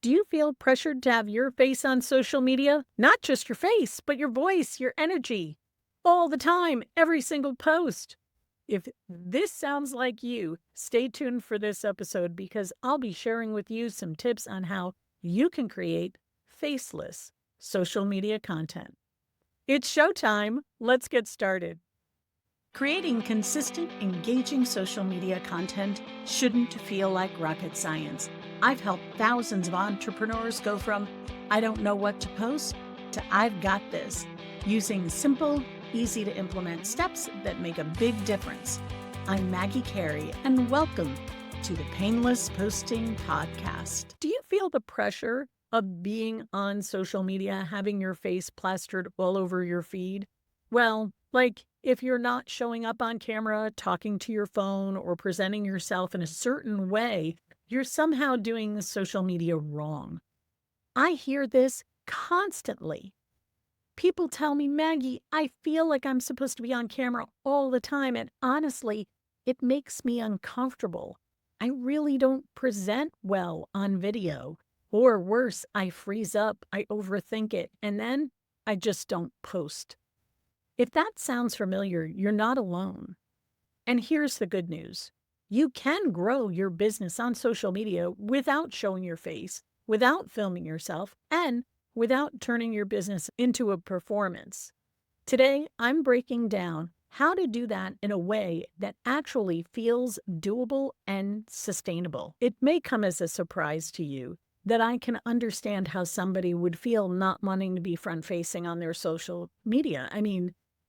Do you feel pressured to have your face on social media? Not just your face, but your voice, your energy, all the time, every single post. If this sounds like you, stay tuned for this episode because I'll be sharing with you some tips on how you can create faceless social media content. It's showtime. Let's get started. Creating consistent, engaging social media content shouldn't feel like rocket science. I've helped thousands of entrepreneurs go from I don't know what to post to I've got this, using simple, easy to implement steps that make a big difference. I'm Maggie Carey, and welcome to the Painless Posting podcast. Do you feel the pressure of being on social media, having your face plastered all over your feed? Well, like if you're not showing up on camera, talking to your phone, or presenting yourself in a certain way, you're somehow doing social media wrong. I hear this constantly. People tell me, Maggie, I feel like I'm supposed to be on camera all the time, and honestly, it makes me uncomfortable. I really don't present well on video. Or worse, I freeze up, I overthink it, and then I just don't post. If that sounds familiar, you're not alone. And here's the good news. You can grow your business on social media without showing your face, without filming yourself, and without turning your business into a performance. Today, I'm breaking down how to do that in a way that actually feels doable and sustainable. It may come as a surprise to you that I can understand how somebody would feel not wanting to be front-facing on their social media.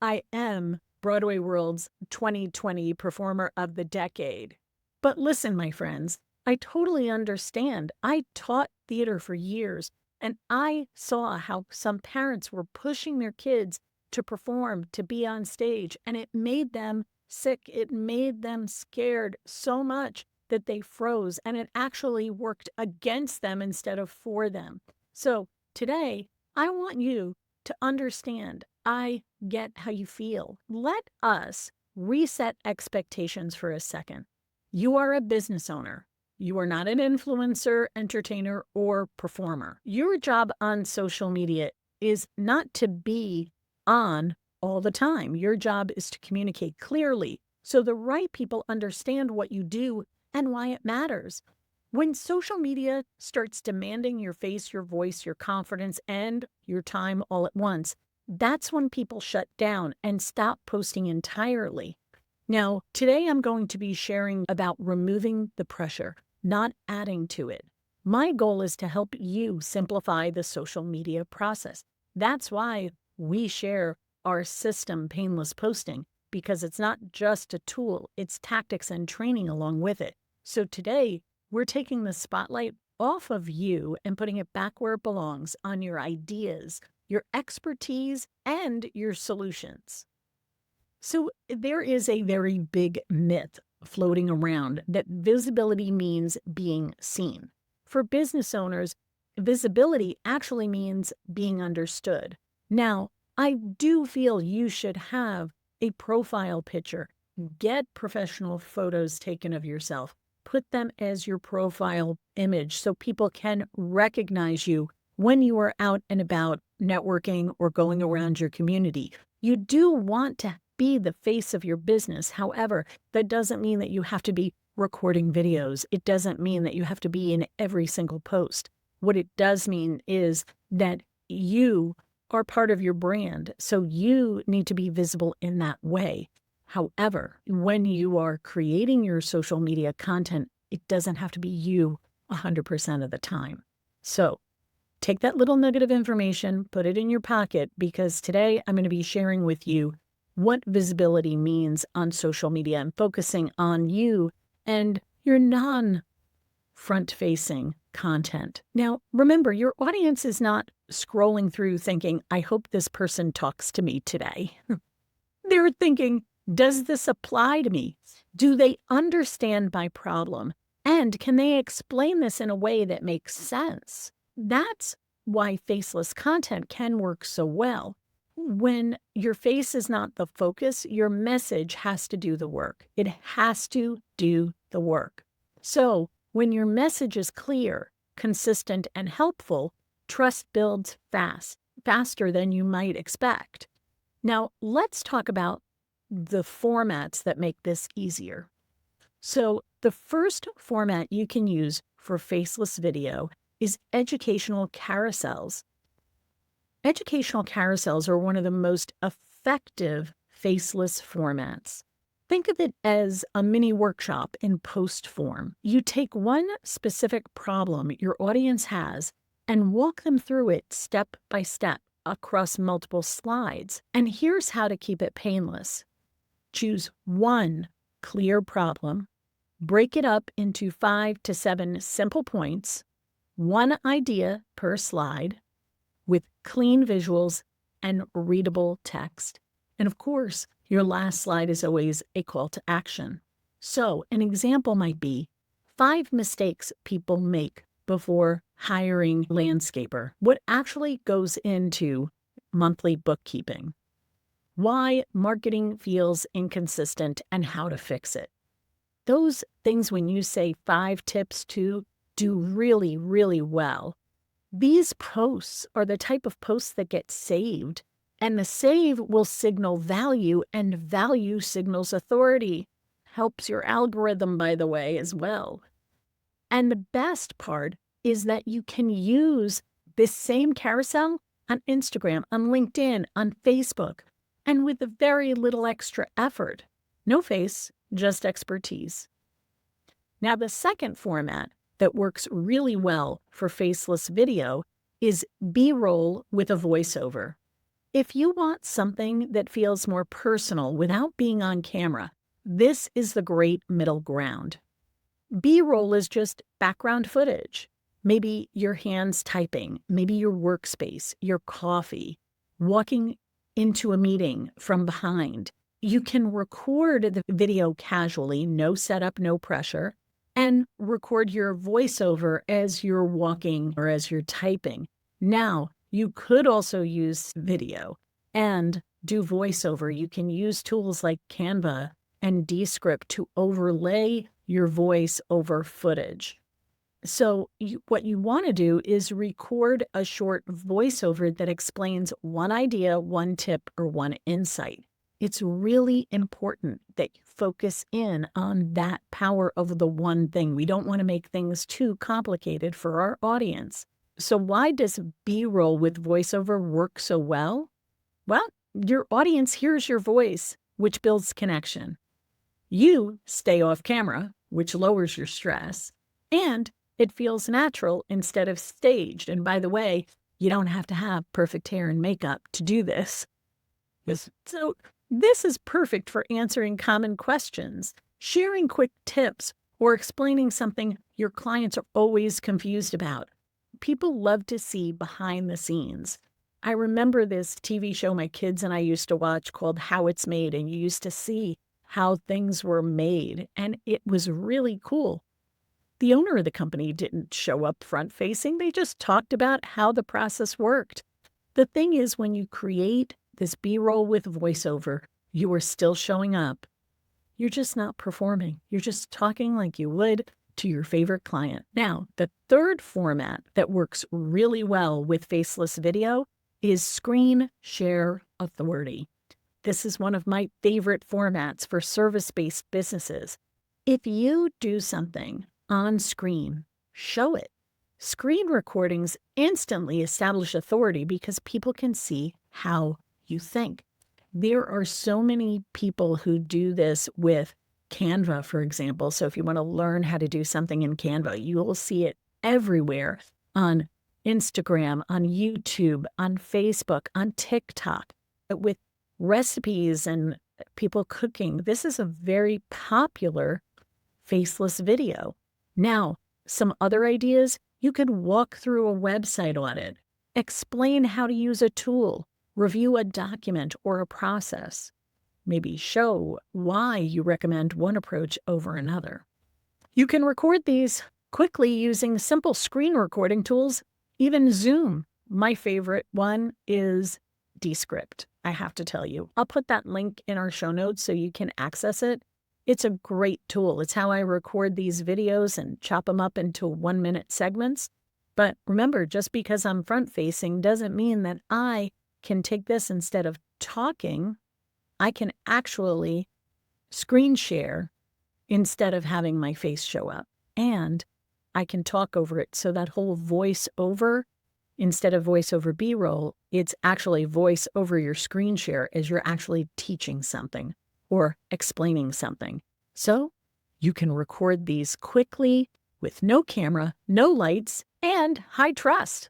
I am Broadway World's 2020 Performer of the Decade. But listen, my friends, I totally understand. I taught theater for years, and I saw how some parents were pushing their kids to perform, to be on stage, and it made them sick. It made them scared so much that they froze, and it actually worked against them instead of for them. So today, I want you to understand, I get how you feel. Let us reset expectations for a second. You are a business owner. You are not an influencer, entertainer, or performer. Your job on social media is not to be on all the time. Your job is to communicate clearly so the right people understand what you do and why it matters. When social media starts demanding your face, your voice, your confidence, and your time all at once, that's when people shut down and stop posting entirely. Now, today I'm going to be sharing about removing the pressure, not adding to it. My goal is to help you simplify the social media process. That's why we share our system, Painless Posting, because it's not just a tool, it's tactics and training along with it. So today, we're taking the spotlight off of you and putting it back where it belongs on your ideas, your expertise, and your solutions. So there is a very big myth floating around that visibility means being seen. For business owners, visibility actually means being understood. Now, I do feel you should have a profile picture. Get professional photos taken of yourself. Put them as your profile image so people can recognize you when you are out and about networking or going around your community. You do want to be the face of your business. However, that doesn't mean that you have to be recording videos. It doesn't mean that you have to be in every single post. What it does mean is that you are part of your brand, so you need to be visible in that way. However, when you are creating your social media content, it doesn't have to be you 100% of the time. So take that little nugget of information, put it in your pocket, because today I'm going to be sharing with you what visibility means on social media and focusing on you and your non-front-facing content. Now, remember, your audience is not scrolling through thinking, I hope this person talks to me today. They're thinking, does this apply to me? Do they understand my problem? And can they explain this in a way that makes sense? That's why faceless content can work so well. When your face is not the focus, your message has to do the work. It has to do the work. So when your message is clear, consistent, and helpful, trust builds faster than you might expect. Now, let's talk about the formats that make this easier. So, the first format you can use for faceless video is educational carousels. Educational carousels are one of the most effective faceless formats. Think of it as a mini workshop in post form. You take one specific problem your audience has and walk them through it step by step across multiple slides. And here's how to keep it painless. Choose one clear problem, break it up into 5 to 7 simple points, one idea per slide, with clean visuals and readable text. And of course, your last slide is always a call to action. So an example might be 5 mistakes people make before hiring a landscaper. What actually goes into monthly bookkeeping? Why marketing feels inconsistent and how to fix it. Those things, when you say 5 tips to do really, really well, these posts are the type of posts that get saved, and the save will signal value, and value signals authority. Helps your algorithm, by the way, as well. And the best part is that you can use this same carousel on Instagram, on LinkedIn, on Facebook, and with very little extra effort. No face, just expertise. Now, the second format that works really well for faceless video is B-roll with a voiceover. If you want something that feels more personal without being on camera, this is the great middle ground. B-roll is just background footage. Maybe your hands typing, maybe your workspace, your coffee, walking into a meeting from behind. You can record the video casually, no setup, no pressure, and record your voiceover as you're walking or as you're typing. Now, you could also use video and do voiceover. You can use tools like Canva and Descript to overlay your voice over footage. So what you want to do is record a short voiceover that explains one idea, one tip, or one insight. It's really important that you focus in on that power of the one thing. We don't want to make things too complicated for our audience. So why does B-roll with voiceover work so well? Well, your audience hears your voice, which builds connection. You stay off camera, which lowers your stress, and it feels natural instead of staged. And by the way, you don't have to have perfect hair and makeup to do this. So this is perfect for answering common questions, sharing quick tips, or explaining something your clients are always confused about. People love to see behind the scenes. I remember this TV show my kids and I used to watch called How It's Made, and you used to see how things were made, and it was really cool. The owner of the company didn't show up front-facing. They just talked about how the process worked. The thing is, when you create this B-roll with voiceover, you are still showing up. You're just not performing. You're just talking like you would to your favorite client. Now, the third format that works really well with faceless video is screen share authority. This is one of my favorite formats for service-based businesses. If you do something on screen, show it. Screen recordings instantly establish authority because people can see how you think. There are so many people who do this with Canva, for example. So if you want to learn how to do something in Canva, you will see it everywhere on Instagram, on YouTube, on Facebook, on TikTok, with recipes and people cooking. This is a very popular faceless video. Now, some other ideas, you could walk through a website audit, explain how to use a tool, review a document or a process, maybe show why you recommend one approach over another. You can record these quickly using simple screen recording tools, even Zoom. My favorite one is Descript, I have to tell you. I'll put that link in our show notes so you can access it. It's a great tool. It's how I record these videos and chop them up into 1-minute segments. But remember, just because I'm front-facing doesn't mean that I can take this instead of talking. I can actually screen share instead of having my face show up. And I can talk over it. So that whole voiceover, instead of voiceover B-roll, it's actually voice over your screen share as you're actually teaching something or explaining something. So you can record these quickly with no camera, no lights, and high trust.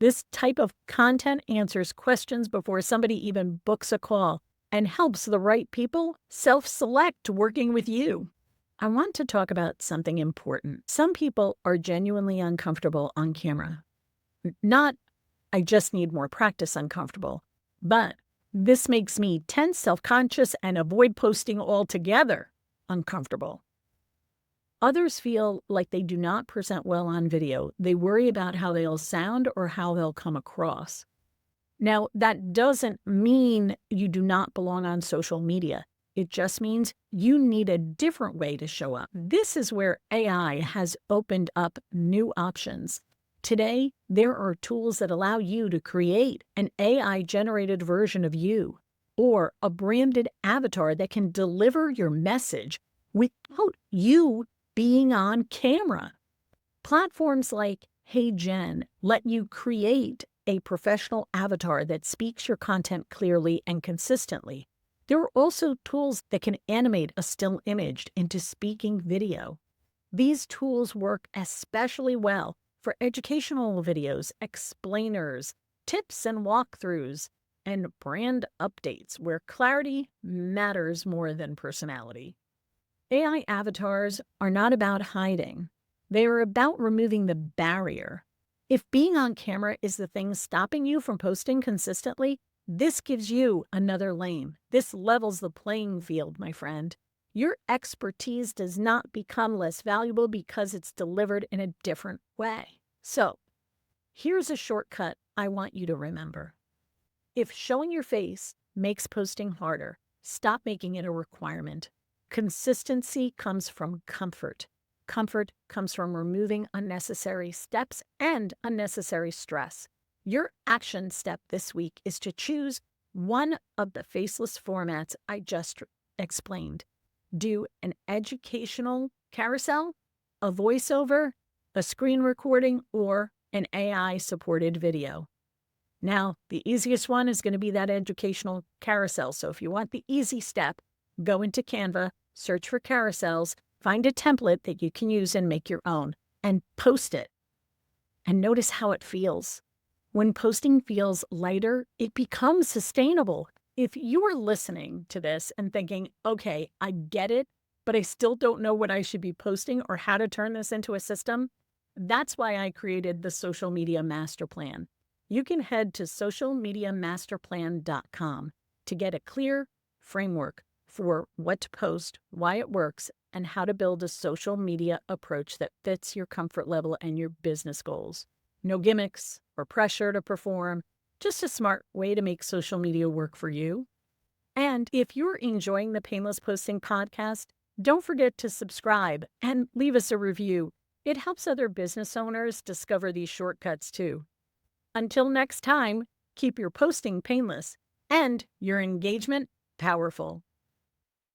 This type of content answers questions before somebody even books a call and helps the right people self-select working with you. I want to talk about something important. Some people are genuinely uncomfortable on camera. Not, I just need more practice uncomfortable, but this makes me tense, self-conscious, and avoid posting altogether uncomfortable. Others feel like they do not present well on video. They worry about how they'll sound or how they'll come across. Now, that doesn't mean you do not belong on social media. It just means you need a different way to show up. This is where AI has opened up new options. Today, there are tools that allow you to create an AI-generated version of you or a branded avatar that can deliver your message without you being on camera. Platforms like Hey Gen let you create a professional avatar that speaks your content clearly and consistently. There are also tools that can animate a still image into speaking video. These tools work especially well for educational videos, explainers, tips and walkthroughs, and brand updates where clarity matters more than personality. AI avatars are not about hiding. They are about removing the barrier. If being on camera is the thing stopping you from posting consistently, this gives you another lane. This levels the playing field, my friend. Your expertise does not become less valuable because it's delivered in a different way. So, here's a shortcut I want you to remember. If showing your face makes posting harder, stop making it a requirement. Consistency comes from comfort. Comfort comes from removing unnecessary steps and unnecessary stress. Your action step this week is to choose one of the faceless formats I just explained. Do an educational carousel, a voiceover, a screen recording, or an AI-supported video. Now, the easiest one is going to be that educational carousel. So if you want the easy step, go into Canva, search for carousels, find a template that you can use and make your own, and post it. And notice how it feels. When posting feels lighter, it becomes sustainable. If you are listening to this and thinking, okay, I get it, but I still don't know what I should be posting or how to turn this into a system, that's why I created the Social Media Master Plan. You can head to socialmediamasterplan.com to get a clear framework for what to post, why it works, and how to build a social media approach that fits your comfort level and your business goals. No gimmicks or pressure to perform, just a smart way to make social media work for you. And if you're enjoying the Painless Posting podcast, don't forget to subscribe and leave us a review. It helps other business owners discover these shortcuts too. Until next time, keep your posting painless and your engagement powerful.